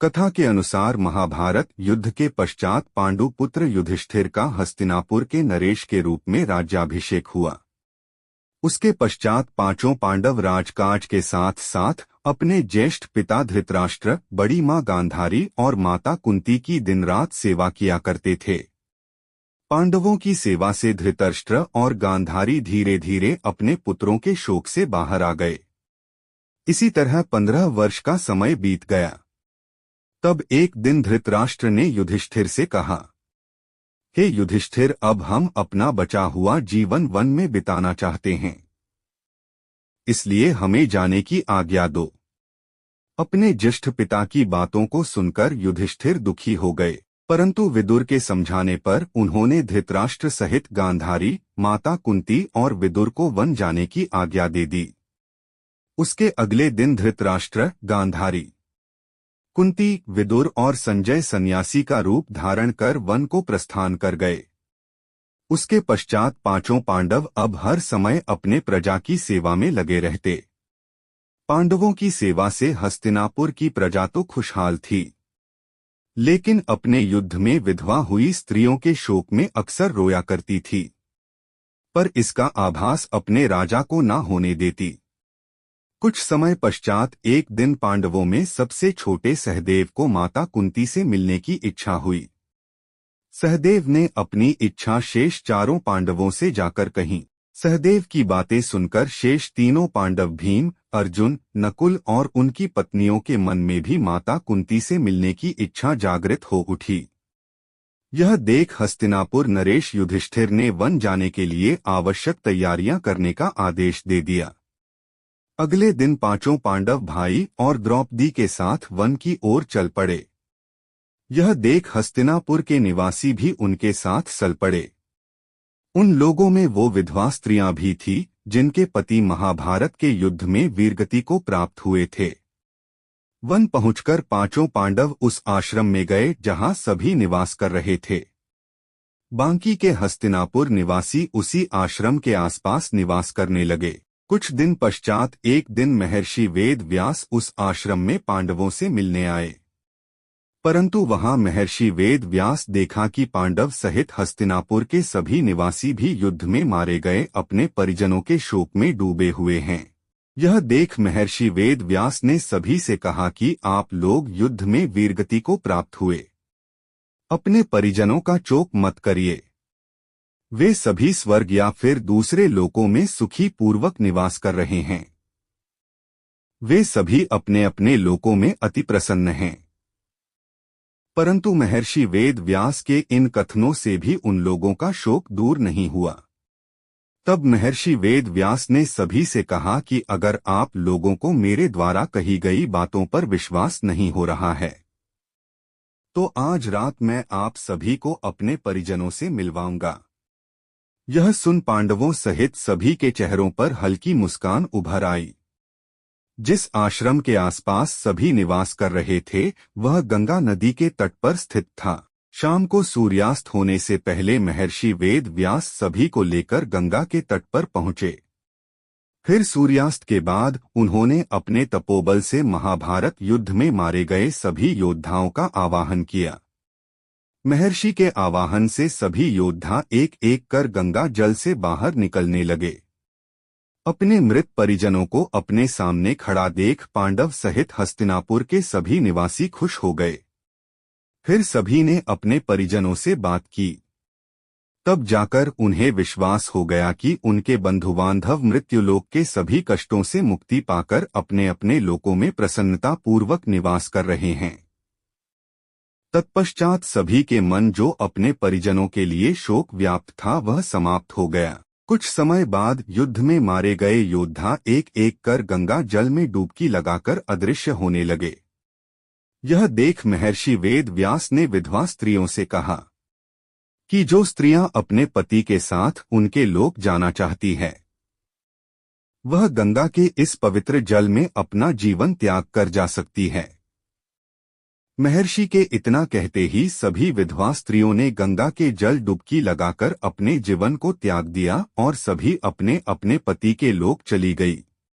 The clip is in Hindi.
कथा के अनुसार महाभारत युद्ध के पश्चात पांडु पुत्र युधिष्ठिर का हस्तिनापुर के नरेश के रूप में राज्याभिषेक हुआ। उसके पश्चात पांचों पांडव राजकाज के साथ साथ अपने ज्येष्ठ पिता धृतराष्ट्र, बड़ी मां गांधारी और माता कुंती की दिन रात सेवा किया करते थे। पांडवों की सेवा से धृतराष्ट्र और गांधारी धीरे धीरे अपने पुत्रों के शोक से बाहर आ गए। इसी तरह 15 वर्ष का समय बीत गया। तब एक दिन धृतराष्ट्र ने युधिष्ठिर से कहा, हे युधिष्ठिर, अब हम अपना बचा हुआ जीवन वन में बिताना चाहते हैं, इसलिए हमें जाने की आज्ञा दो। अपने ज्येष्ठ पिता की बातों को सुनकर युधिष्ठिर दुखी हो गए, परंतु विदुर के समझाने पर उन्होंने धृतराष्ट्र सहित गांधारी, माता कुंती और विदुर को वन जाने की आज्ञा दे दी। उसके अगले दिन धृतराष्ट्र, गांधारी, कुंती, विदुर और संजय सन्यासी का रूप धारण कर वन को प्रस्थान कर गए। उसके पश्चात पांचों पांडव अब हर समय अपने प्रजा की सेवा में लगे रहते। पांडवों की सेवा से हस्तिनापुर की प्रजा तो खुशहाल थी, लेकिन अपने युद्ध में विधवा हुई स्त्रियों के शोक में अक्सर रोया करती थी, पर इसका आभास अपने राजा को न होने देती। कुछ समय पश्चात एक दिन पांडवों में सबसे छोटे सहदेव को माता कुंती से मिलने की इच्छा हुई। सहदेव ने अपनी इच्छा शेष चारों पांडवों से जाकर कही। सहदेव की बातें सुनकर शेष तीनों पांडव भीम, अर्जुन, नकुल और उनकी पत्नियों के मन में भी माता कुंती से मिलने की इच्छा जागृत हो उठी। यह देख हस्तिनापुर नरेश युधिष्ठिर ने वन जाने के लिए आवश्यक तैयारियां करने का आदेश दे दिया। अगले दिन पांचों पांडव भाई और द्रौपदी के साथ वन की ओर चल पड़े। यह देख हस्तिनापुर के निवासी भी उनके साथ चल पड़े। उन लोगों में वो विधवा स्त्रियां भी थीं जिनके पति महाभारत के युद्ध में वीरगति को प्राप्त हुए थे। वन पहुंचकर पांचों पांडव उस आश्रम में गए जहां सभी निवास कर रहे थे। बांकी के हस्तिनापुर निवासी उसी आश्रम के आसपास निवास करने लगे। कुछ दिन पश्चात एक दिन महर्षि वेद व्यास उस आश्रम में पांडवों से मिलने आए, परंतु वहां महर्षि वेद व्यास देखा कि पांडव सहित हस्तिनापुर के सभी निवासी भी युद्ध में मारे गए अपने परिजनों के शोक में डूबे हुए हैं। यह देख महर्षि वेद व्यास ने सभी से कहा कि आप लोग युद्ध में वीरगति को प्राप्त हुए, अपने परिजनों का शोक मत करिए। वे सभी स्वर्ग या फिर दूसरे लोकों में सुखी पूर्वक निवास कर रहे हैं। वे सभी अपने अपने लोकों में अति प्रसन्न हैं। परंतु महर्षि वेद व्यास के इन कथनों से भी उन लोगों का शोक दूर नहीं हुआ। तब महर्षि वेद व्यास ने सभी से कहा कि अगर आप लोगों को मेरे द्वारा कही गई बातों पर विश्वास नहीं हो रहा है, तो आज रात मैं आप सभी को अपने परिजनों से मिलवाऊंगा। यह सुन पांडवों सहित सभी के चेहरों पर हल्की मुस्कान उभर आई। जिस आश्रम के आसपास सभी निवास कर रहे थे वह गंगा नदी के तट पर स्थित था। शाम को सूर्यास्त होने से पहले महर्षि वेद व्यास सभी को लेकर गंगा के तट पर पहुंचे। फिर सूर्यास्त के बाद उन्होंने अपने तपोबल से महाभारत युद्ध में मारे गए सभी योद्धाओं का आवाहन किया। महर्षि के आवाहन से सभी योद्धा एक एक कर गंगा जल से बाहर निकलने लगे। अपने मृत परिजनों को अपने सामने खड़ा देख पांडव सहित हस्तिनापुर के सभी निवासी खुश हो गए। फिर सभी ने अपने परिजनों से बात की। तब जाकर उन्हें विश्वास हो गया कि उनके बंधुबांधव मृत्युलोक के सभी कष्टों से मुक्ति पाकर अपने अपने लोकों में प्रसन्नता पूर्वक निवास कर रहे हैं। तत्पश्चात सभी के मन जो अपने परिजनों के लिए शोक व्याप्त था वह समाप्त हो गया। कुछ समय बाद युद्ध में मारे गए योद्धा एक एक कर गंगा जल में डुबकी लगाकर अदृश्य होने लगे। यह देख महर्षि वेद व्यास ने विधवा स्त्रियों से कहा कि जो स्त्रियां अपने पति के साथ उनके लोक जाना चाहती है वह गंगा के इस पवित्र जल में अपना जीवन त्याग कर जा सकती है। महर्षि के इतना कहते ही सभी विधवा स्त्रियों ने गंगा के जल डुबकी लगाकर अपने जीवन को त्याग दिया और सभी अपने अपने पति के लोक चली गई।